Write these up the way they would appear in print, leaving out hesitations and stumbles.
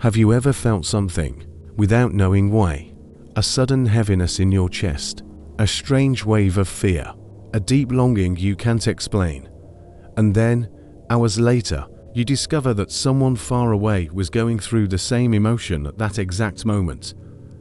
Have you ever felt something, without knowing why? A sudden heaviness in your chest, a strange wave of fear, a deep longing you can't explain. And then, hours later, you discover that someone far away was going through the same emotion at that exact moment.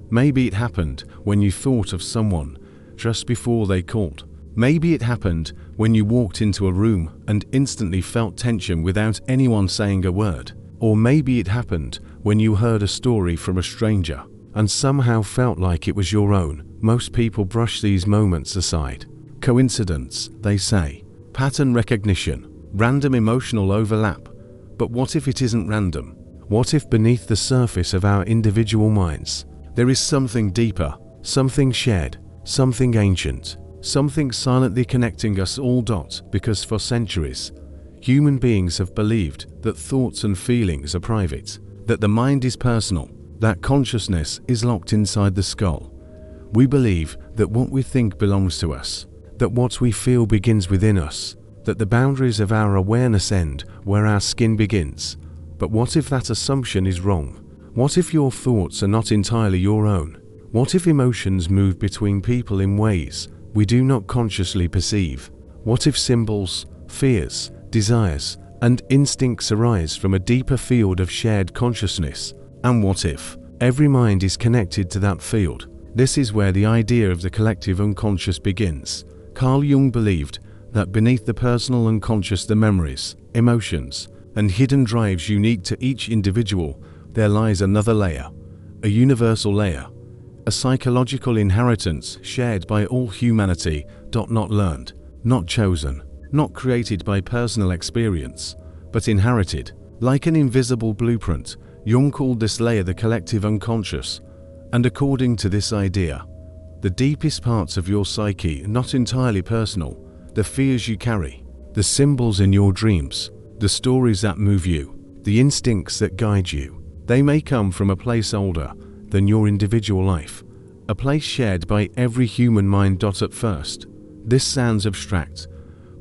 Maybe it happened when you thought of someone just before they called. Maybe it happened when you walked into a room and instantly felt tension without anyone saying a word. Or maybe it happened when you heard a story from a stranger and somehow felt like it was your own. Most people brush these moments aside. Coincidence, they say. Pattern recognition. Random emotional overlap. But what if it isn't random? What if beneath the surface of our individual minds, there is something deeper, something shared, something ancient, something silently connecting us all? Because for centuries, human beings have believed that thoughts and feelings are private, that the mind is personal, that consciousness is locked inside the skull. We believe that what we think belongs to us, that what we feel begins within us, that the boundaries of our awareness end where our skin begins. But what if that assumption is wrong? What if your thoughts are not entirely your own? What if emotions move between people in ways we do not consciously perceive? What if symbols, fears, desires, and instincts arise from a deeper field of shared consciousness? And what if every mind is connected to that field? This is where the idea of the collective unconscious begins. Carl Jung believed that beneath the personal unconscious, the memories, emotions, and hidden drives unique to each individual, there lies another layer, a universal layer, a psychological inheritance shared by all humanity. Not learned, not chosen, not created by personal experience, but inherited. Like an invisible blueprint, Jung called this layer the collective unconscious. And according to this idea, the deepest parts of your psyche are not entirely personal. The fears you carry, the symbols in your dreams, the stories that move you, the instincts that guide you, they may come from a place older than your individual life, a place shared by every human mind. At first, this sounds abstract,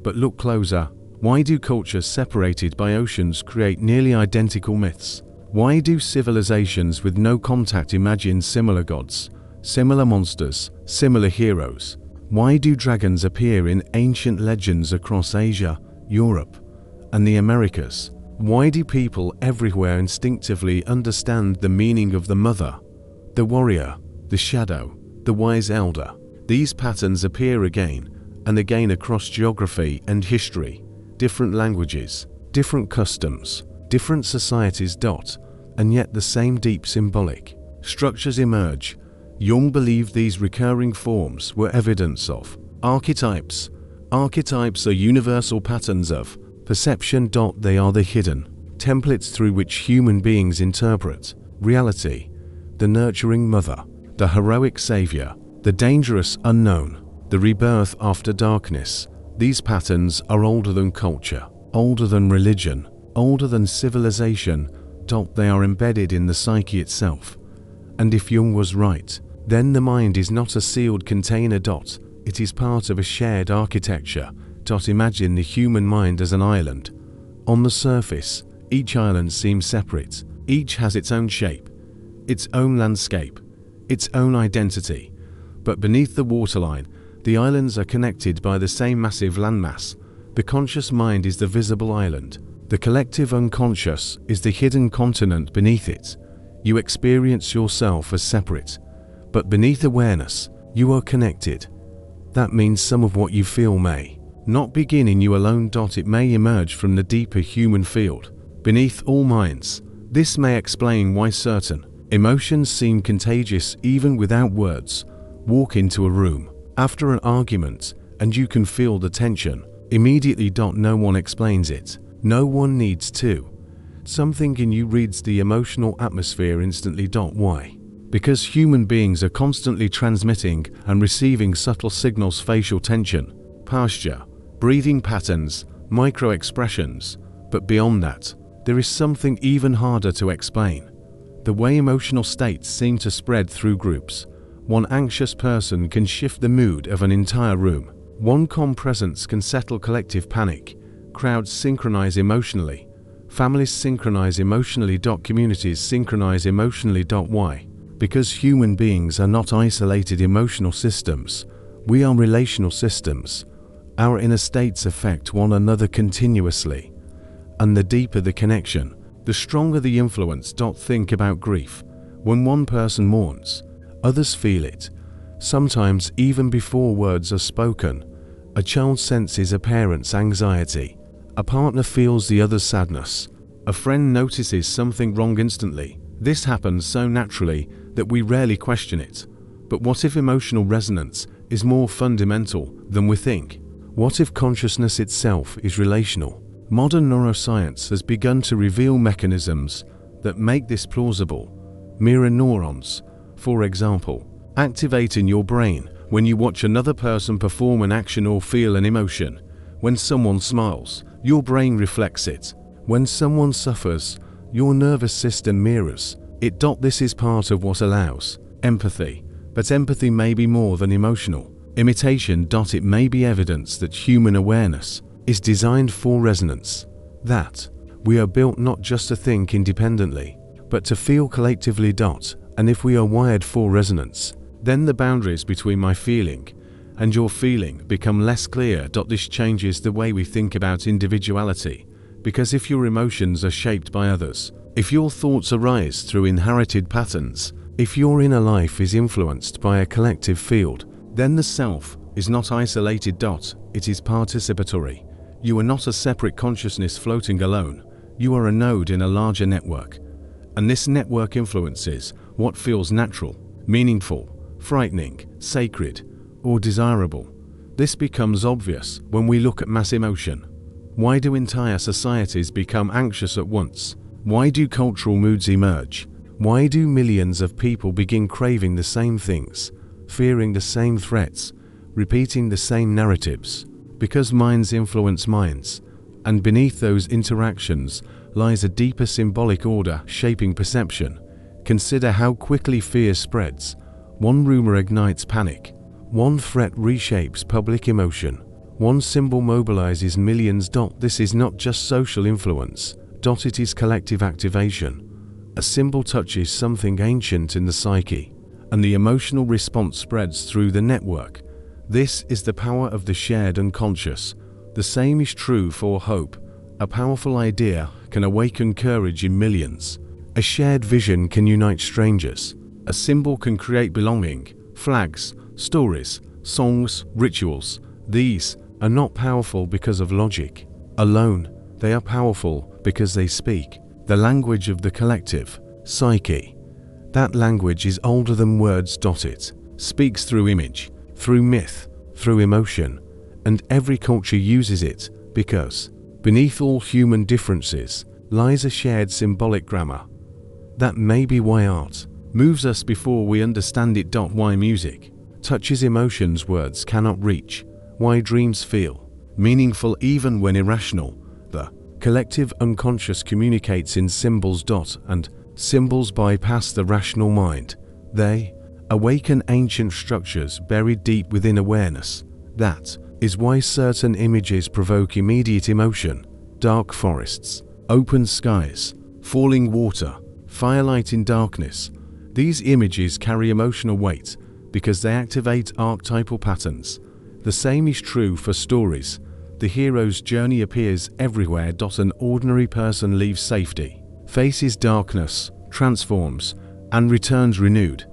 but look closer. Why do cultures separated by oceans create nearly identical myths? Why do civilizations with no contact imagine similar gods, similar monsters, similar heroes? Why do dragons appear in ancient legends across Asia, Europe, and the Americas? Why do people everywhere instinctively understand the meaning of the mother, the warrior, the shadow, the wise elder? These patterns appear again and again across geography and history, different languages, different customs, different societies. And yet the same deep symbolic structures emerge. Jung believed these recurring forms were evidence of archetypes. Archetypes are universal patterns of perception. They are the hidden templates through which human beings interpret reality, the nurturing mother, the heroic savior, the dangerous unknown, the rebirth after darkness. These patterns are older than culture, older than religion, older than civilization. They are embedded in the psyche itself. And if Jung was right, then the mind is not a sealed container. It is part of a shared architecture. Imagine the human mind as an island. On the surface, each island seems separate. Each has its own shape, its own landscape, its own identity. But beneath the waterline, the islands are connected by the same massive landmass. The conscious mind is the visible island. The collective unconscious is the hidden continent beneath it. You experience yourself as separate, but beneath awareness, you are connected. That means some of what you feel may not begin in you alone. It may emerge from the deeper human field, beneath all minds. This may explain why certain emotions seem contagious even without words. Walk into a room after an argument and you can feel the tension immediately. No one explains it. No one needs to. Something in you reads the emotional atmosphere instantly. Why? Because human beings are constantly transmitting and receiving subtle signals: facial tension, posture, breathing patterns, micro-expressions. But beyond that, there is something even harder to explain. The way emotional states seem to spread through groups. One anxious person can shift the mood of an entire room. One calm presence can settle collective panic. Crowds synchronize emotionally. Families synchronize emotionally. Communities synchronize emotionally. Why? Because human beings are not isolated emotional systems. We are relational systems. Our inner states affect one another continuously. And the deeper the connection, the stronger the influence. Think about grief. When one person mourns, others feel it. Sometimes even before words are spoken. A child senses a parent's anxiety. A partner feels the other's sadness. A friend notices something wrong instantly. This happens so naturally that we rarely question it. But what if emotional resonance is more fundamental than we think? What if consciousness itself is relational? Modern neuroscience has begun to reveal mechanisms that make this plausible. Mirror neurons, for example, activate in your brain when you watch another person perform an action or feel an emotion. When someone smiles, your brain reflects it. When someone suffers, your nervous system mirrors it. This is part of what allows empathy. But empathy may be more than emotional imitation. It may be evidence that human awareness is designed for resonance. That we are built not just to think independently, but to feel collectively. And if we are wired for resonance, then the boundaries between my feeling and your feeling become less clear. This changes the way we think about individuality, because if your emotions are shaped by others, if your thoughts arise through inherited patterns, if your inner life is influenced by a collective field, then the self is not isolated. It is participatory. You are not a separate consciousness floating alone. You are a node in a larger network. And this network influences what feels natural, meaningful, frightening, sacred, or desirable. This becomes obvious when we look at mass emotion. Why do entire societies become anxious at once? Why do cultural moods emerge? Why do millions of people begin craving the same things, fearing the same threats, repeating the same narratives? Because minds influence minds, and beneath those interactions lies a deeper symbolic order shaping perception. Consider how quickly fear spreads. One rumor ignites panic. One threat reshapes public emotion. One symbol mobilizes millions. This is not just social influence. It is collective activation. A symbol touches something ancient in the psyche, and the emotional response spreads through the network. This is the power of the shared unconscious. The same is true for hope. A powerful idea can awaken courage in millions. A shared vision can unite strangers. A symbol can create belonging. Flags, stories, songs, rituals. These are not powerful because of logic alone. They are powerful because they speak the language of the collective psyche. That language is older than words. It speaks through image, through myth, through emotion, and every culture uses it because beneath all human differences lies a shared symbolic grammar. That may be why art moves us before we understand it. Why music touches emotions words cannot reach. Why dreams feel meaningful even when irrational. The collective unconscious communicates in symbols. And symbols bypass the rational mind. They awaken ancient structures buried deep within awareness. That is why certain images provoke immediate emotion. Dark forests, open skies, falling water, firelight in darkness. These images carry emotional weight because they activate archetypal patterns. The same is true for stories. The hero's journey appears everywhere. An ordinary person leaves safety, faces darkness, transforms, and returns renewed.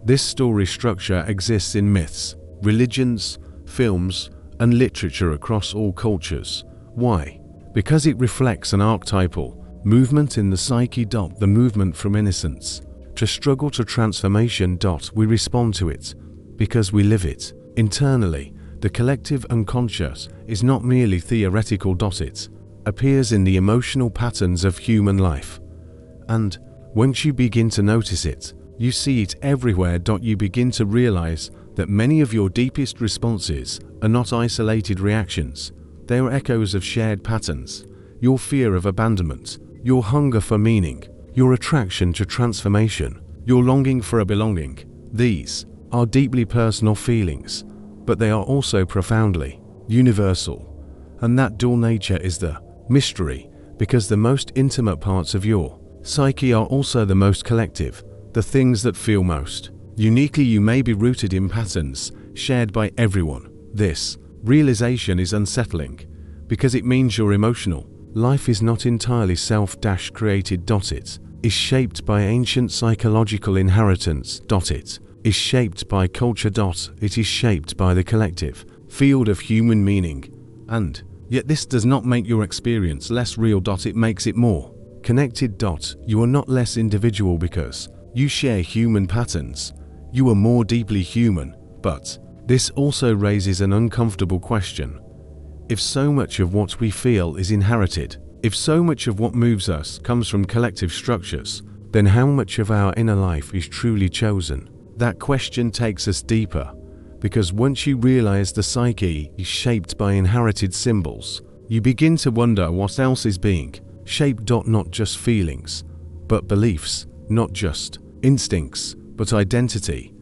This story structure exists in myths, religions, films, and literature across all cultures. Why? Because it reflects an archetypal movement in the psyche. The movement from innocence to struggle to transformation. We respond to it because we live it internally. The collective unconscious is not merely theoretical. It appears in the emotional patterns of human life. And once you begin to notice it, you see it everywhere. You begin to realize that many of your deepest responses are not isolated reactions. They are echoes of shared patterns. Your fear of abandonment, your hunger for meaning, your attraction to transformation, your longing for a belonging. These are deeply personal feelings, but they are also profoundly universal. And that dual nature is the mystery because the most intimate parts of your psyche are also the most collective, the things that feel most uniquely you may be rooted in patterns shared by everyone. This realization is unsettling because it means your emotional life is not entirely self-created. It is shaped by ancient psychological inheritance. It is shaped by culture. It is shaped by the collective field of human meaning. And yet this does not make your experience less real. It makes it more connected. You are not less individual because you share human patterns. You are more deeply human. But this also raises an uncomfortable question. If so much of what we feel is inherited, if so much of what moves us comes from collective structures, then how much of our inner life is truly chosen? That question takes us deeper, because once you realize the psyche is shaped by inherited symbols, you begin to wonder what else is being shaped. Not just feelings, but beliefs, not just instincts, but identity.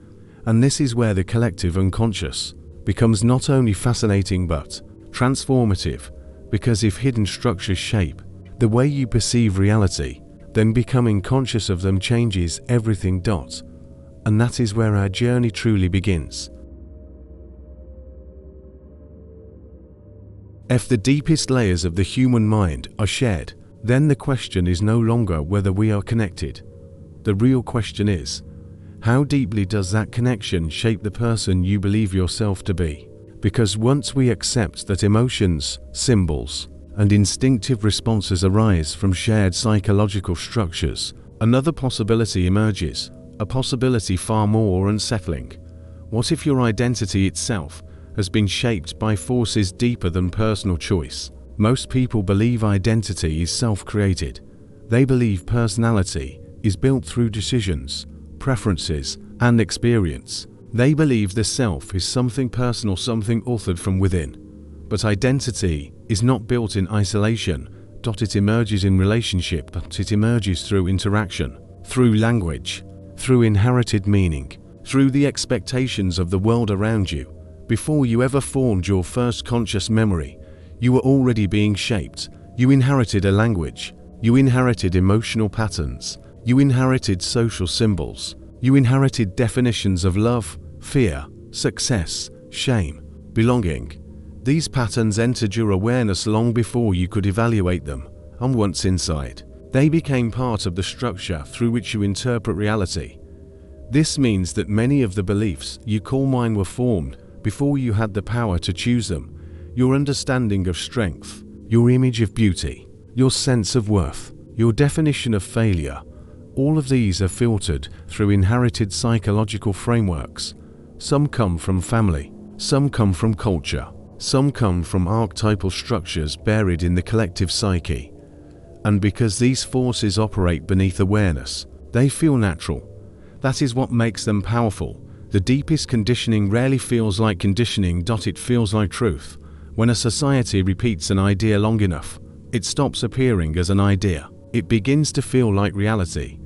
And this is where the collective unconscious becomes not only fascinating but transformative, because if hidden structures shape the way you perceive reality, then becoming conscious of them changes everything. And that is where our journey truly begins. If the deepest layers of the human mind are shared, then the question is no longer whether we are connected. The real question is, how deeply does that connection shape the person you believe yourself to be? Because once we accept that emotions, symbols, and instinctive responses arise from shared psychological structures, another possibility emerges, a possibility far more unsettling. What if your identity itself has been shaped by forces deeper than personal choice? Most people believe identity is self-created. They believe personality is built through decisions, preferences, and experience. They believe the self is something personal, something authored from within. But identity is not built in isolation. It emerges in relationship, but it emerges through interaction, through language, through inherited meaning, through the expectations of the world around you. Before you ever formed your first conscious memory, you were already being shaped. You inherited a language. You inherited emotional patterns. You inherited social symbols. You inherited definitions of love, fear, success, shame, belonging. These patterns entered your awareness long before you could evaluate them, and once inside, they became part of the structure through which you interpret reality. This means that many of the beliefs you call mine were formed before you had the power to choose them. Your understanding of strength, your image of beauty, your sense of worth, your definition of failure, all of these are filtered through inherited psychological frameworks. Some come from family, some come from culture, some come from archetypal structures buried in the collective psyche. And because these forces operate beneath awareness, they feel natural. That is what makes them powerful. The deepest conditioning rarely feels like conditioning. It feels like truth. When a society repeats an idea long enough, it stops appearing as an idea. It begins to feel like reality.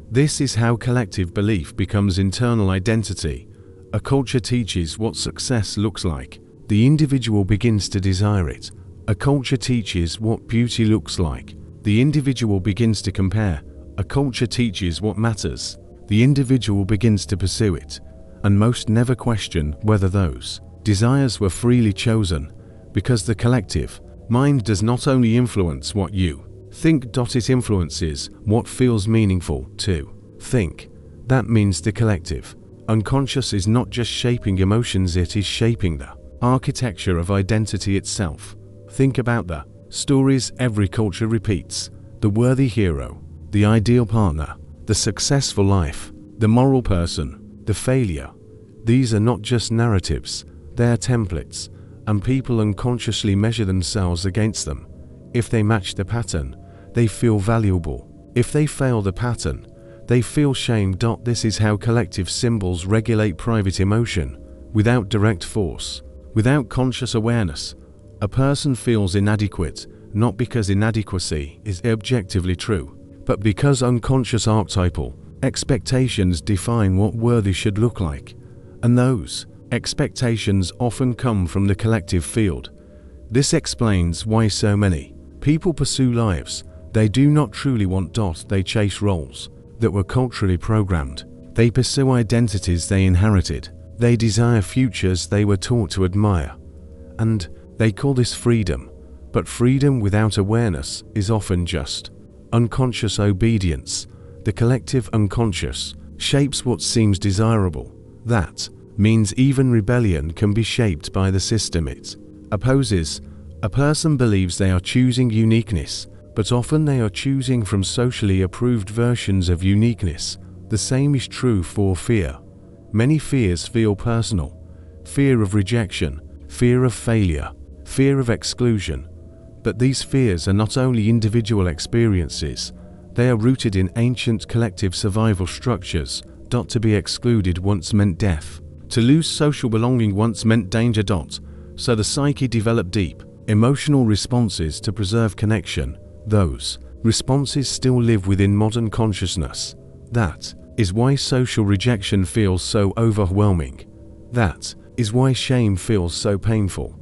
This is how collective belief becomes internal identity. A culture teaches what success looks like. The individual begins to desire it. A culture teaches what beauty looks like. The individual begins to compare. A culture teaches what matters. The individual begins to pursue it. And most never question whether those desires were freely chosen, because the collective mind does not only influence what you think. It influences what feels meaningful to think. That means the collective unconscious is not just shaping emotions, it is shaping the architecture of identity itself. Think about the stories every culture repeats: the worthy hero, the ideal partner, the successful life, the moral person, the failure. These are not just narratives, they are templates, and people unconsciously measure themselves against them. If they match the pattern, they feel valuable. If they fail the pattern, they feel shame. This is how collective symbols regulate private emotion. Without direct force, without conscious awareness, a person feels inadequate, not because inadequacy is objectively true, but because unconscious archetypal expectations define what worthy should look like. And those expectations often come from the collective field. This explains why so many People pursue lives they do not truly want. They chase roles that were culturally programmed. They pursue identities they inherited. They desire futures they were taught to admire. And they call this freedom. But freedom without awareness is often just unconscious obedience. The collective unconscious shapes what seems desirable. That means even rebellion can be shaped by the system it opposes. A person believes they are choosing uniqueness, but often they are choosing from socially approved versions of uniqueness. The same is true for fear. Many fears feel personal. Fear of rejection, fear of failure, fear of exclusion. But these fears are not only individual experiences, they are rooted in ancient collective survival structures. To be excluded once meant death. To lose social belonging once meant danger. So the psyche developed deep, emotional responses to preserve connection. Those responses still live within modern consciousness. That is why social rejection feels so overwhelming. That is why shame feels so painful.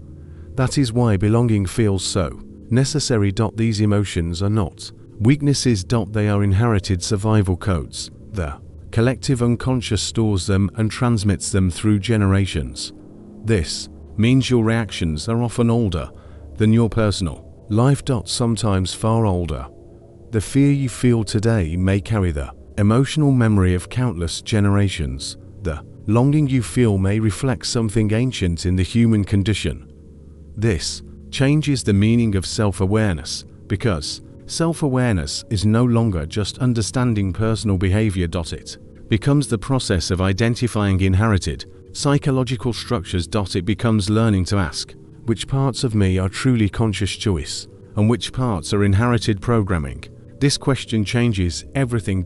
That is why belonging feels so necessary. These emotions are not weaknesses. They are inherited survival codes. The collective unconscious stores them and transmits them through generations. This means your reactions are often older than your personal life. Sometimes far older. The fear you feel today may carry the emotional memory of countless generations. The longing you feel may reflect something ancient in the human condition. This changes the meaning of self-awareness, because self-awareness is no longer just understanding personal behavior. It becomes the process of identifying inherited psychological structures. It becomes learning to ask, which parts of me are truly conscious choice, and which parts are inherited programming? This question changes everything.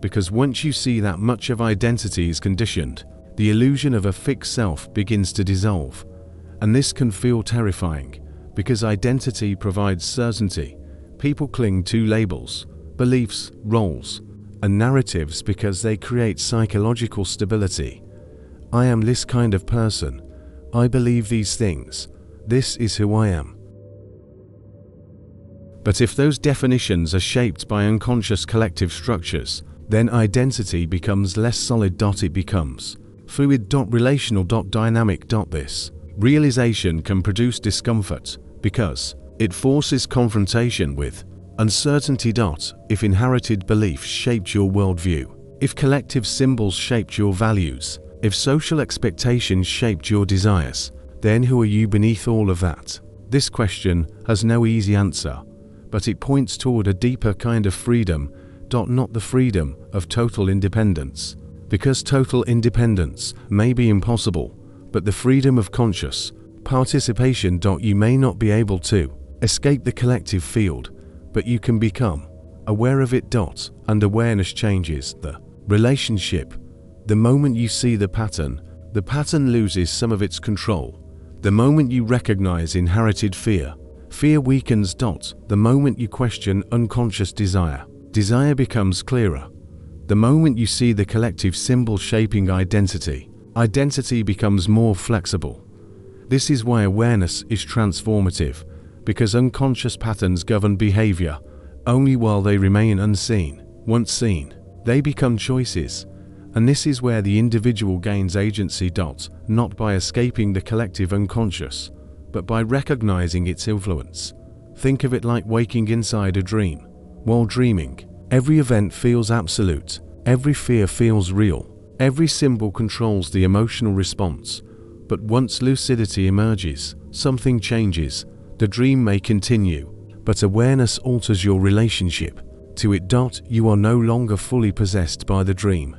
Because once you see that much of identity is conditioned, the illusion of a fixed self begins to dissolve. And this can feel terrifying, because identity provides certainty. People cling to labels, beliefs, roles, and narratives because they create psychological stability. I am this kind of person. I believe these things. This is who I am. But if those definitions are shaped by unconscious collective structures, then identity becomes less solid. It becomes fluid. Relational. Dynamic. This realization can produce discomfort because it forces confrontation with uncertainty. If inherited beliefs shaped your worldview, if collective symbols shaped your values, if social expectations shaped your desires, then who are you beneath all of that? This question has no easy answer, but it points toward a deeper kind of freedom. Not the freedom of total independence, because total independence may be impossible, but the freedom of conscious participation. You may not be able to escape the collective field, but you can become aware of it. And awareness changes the relationship. The moment you see the pattern loses some of its control. The moment you recognize inherited fear weakens. The moment you question unconscious desire becomes clearer. The moment you see the collective symbol shaping identity becomes more flexible. This is why awareness is transformative, because unconscious patterns govern behavior only while they remain unseen. Once seen, they become choices. And this is where the individual gains agency. Not by escaping the collective unconscious, but by recognizing its influence. Think of it like waking inside a dream. While dreaming, every event feels absolute, every fear feels real, every symbol controls the emotional response. But once lucidity emerges, something changes. The dream may continue, but awareness alters your relationship to it. You are no longer fully possessed by the dream.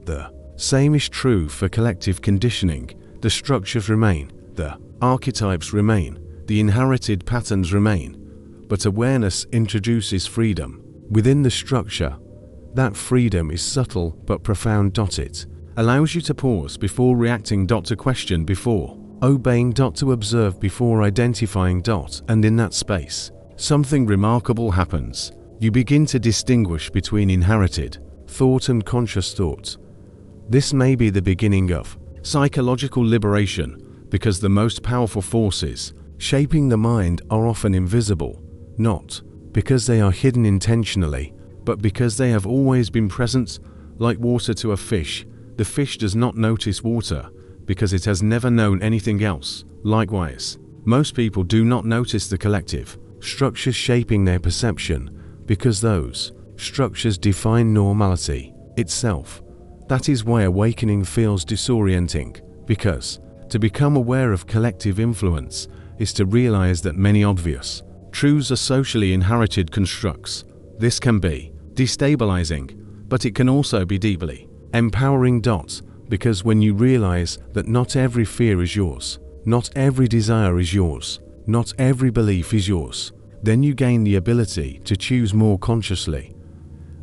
The same is true for collective conditioning. The structures remain, the archetypes remain, the inherited patterns remain, but awareness introduces freedom within the structure. That freedom is subtle but profound. It allows you to pause before reacting. To question before obeying. To observe before identifying. And in that space, something remarkable happens. You begin to distinguish between inherited thought and conscious thought. This may be the beginning of psychological liberation, because the most powerful forces shaping the mind are often invisible. not because they are hidden intentionally, but because they have always been present. Like water to a fish, the fish does not notice water because it has never known anything else. Likewise, most people do not notice the collective structures shaping their perception because those structures define normality itself. That is why awakening feels disorienting, because to become aware of collective influence is to realize that many obvious truths are socially inherited constructs. This can be destabilizing, but it can also be deeply empowering. Because when you realize that not every fear is yours, not every desire is yours, not every belief is yours, then you gain the ability to choose more consciously.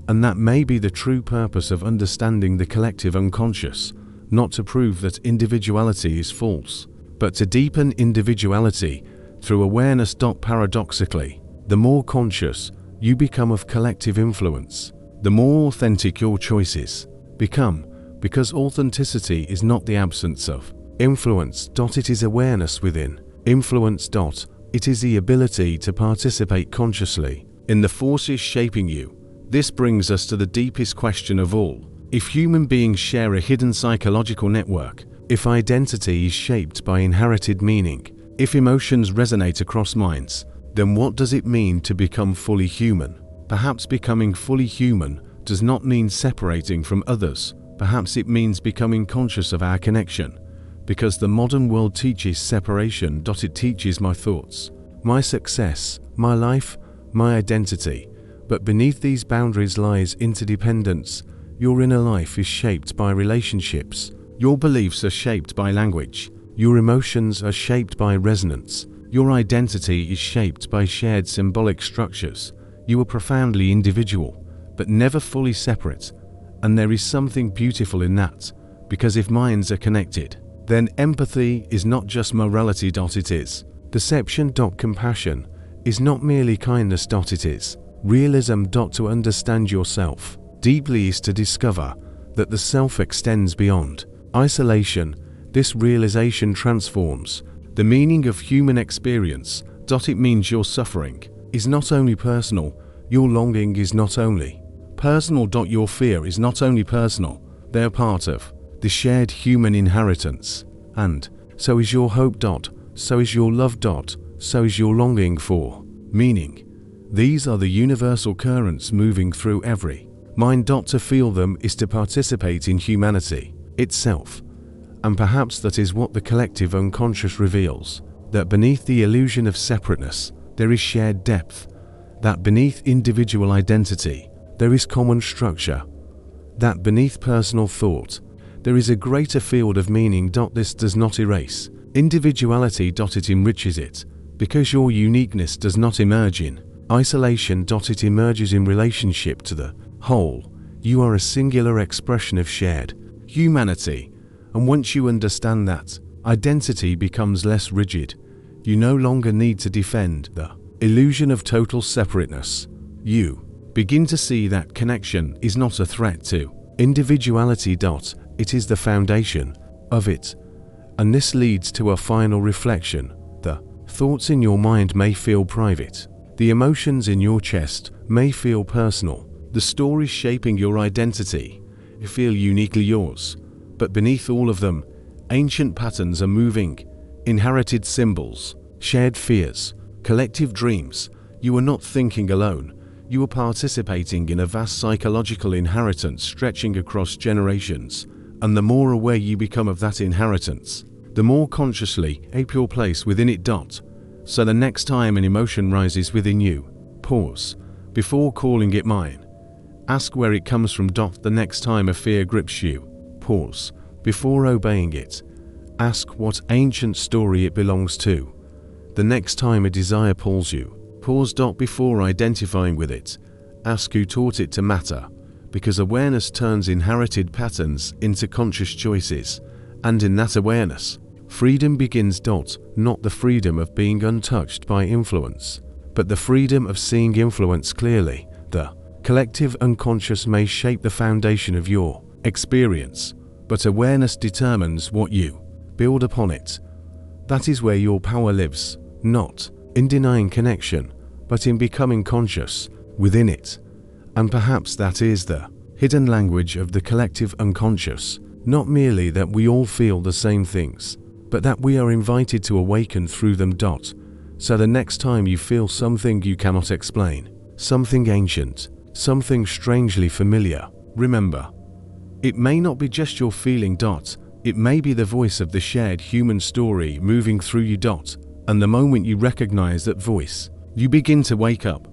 And that may be the true purpose of understanding the collective unconscious, not to prove that individuality is false, but to deepen individuality through awareness. Paradoxically, the more conscious you become of collective influence, the more authentic your choices become, because authenticity is not the absence of influence. It is awareness within influence. It is the ability to participate consciously in the forces shaping you. This brings us to the deepest question of all. If human beings share a hidden psychological network, if identity is shaped by inherited meaning, if emotions resonate across minds, then what does it mean to become fully human? Perhaps becoming fully human does not mean separating from others. Perhaps it means becoming conscious of our connection. Because the modern world teaches separation. It teaches my thoughts, my success, my life, my identity. But beneath these boundaries lies interdependence. Your inner life is shaped by relationships. Your beliefs are shaped by language. Your emotions are shaped by resonance. Your identity is shaped by shared symbolic structures. You are profoundly individual, but never fully separate. And there is something beautiful in that, because if minds are connected, then empathy is not just morality. It is deception. Compassion is not merely kindness. It is realism. To understand yourself deeply is to discover that the self extends beyond isolation. This realization transforms the meaning of human experience. It means your suffering is not only personal, your longing is not only personal. Your fear is not only personal, they are part of the shared human inheritance. And so is your hope. So is your love. So is your longing for meaning. These are the universal currents moving through every mind. To feel them is to participate in humanity itself. And perhaps that is what the collective unconscious reveals, that beneath the illusion of separateness, there is shared depth, that beneath individual identity, there is common structure, that beneath personal thought, there is a greater field of meaning. This does not erase individuality. It enriches it, because your uniqueness does not emerge in isolation. It emerges in relationship to the whole. You are a singular expression of shared humanity. And once you understand that, identity becomes less rigid. You no longer need to defend the illusion of total separateness. You begin to see that connection is not a threat to individuality. It is the foundation of it. And this leads to a final reflection. The thoughts in your mind may feel private. The emotions in your chest may feel personal. The stories shaping your identity feel uniquely yours. But beneath all of them, ancient patterns are moving, inherited symbols, shared fears, collective dreams. You are not thinking alone. You are participating in a vast psychological inheritance stretching across generations. And the more aware you become of that inheritance, the more consciously ape your place within it. So the next time an emotion rises within you, pause before calling it mine. Ask where it comes from. The next time a fear grips you, pause before obeying it. Ask what ancient story it belongs to. The next time a desire pulls you, pause. Before identifying with it. Ask who taught it to matter, because awareness turns inherited patterns into conscious choices, and in that awareness, freedom begins. Not the freedom of being untouched by influence, but the freedom of seeing influence clearly. The collective unconscious may shape the foundation of your experience, but awareness determines what you build upon it. That is where your power lives, not in denying connection, but in becoming conscious within it. And perhaps that is the hidden language of the collective unconscious, not merely that we all feel the same things, but that we are invited to awaken through them. So the next time you feel something you cannot explain, something ancient, something strangely familiar, remember, it may not be just your feeling. It may be the voice of the shared human story moving through you. And the moment you recognize that voice, you begin to wake up.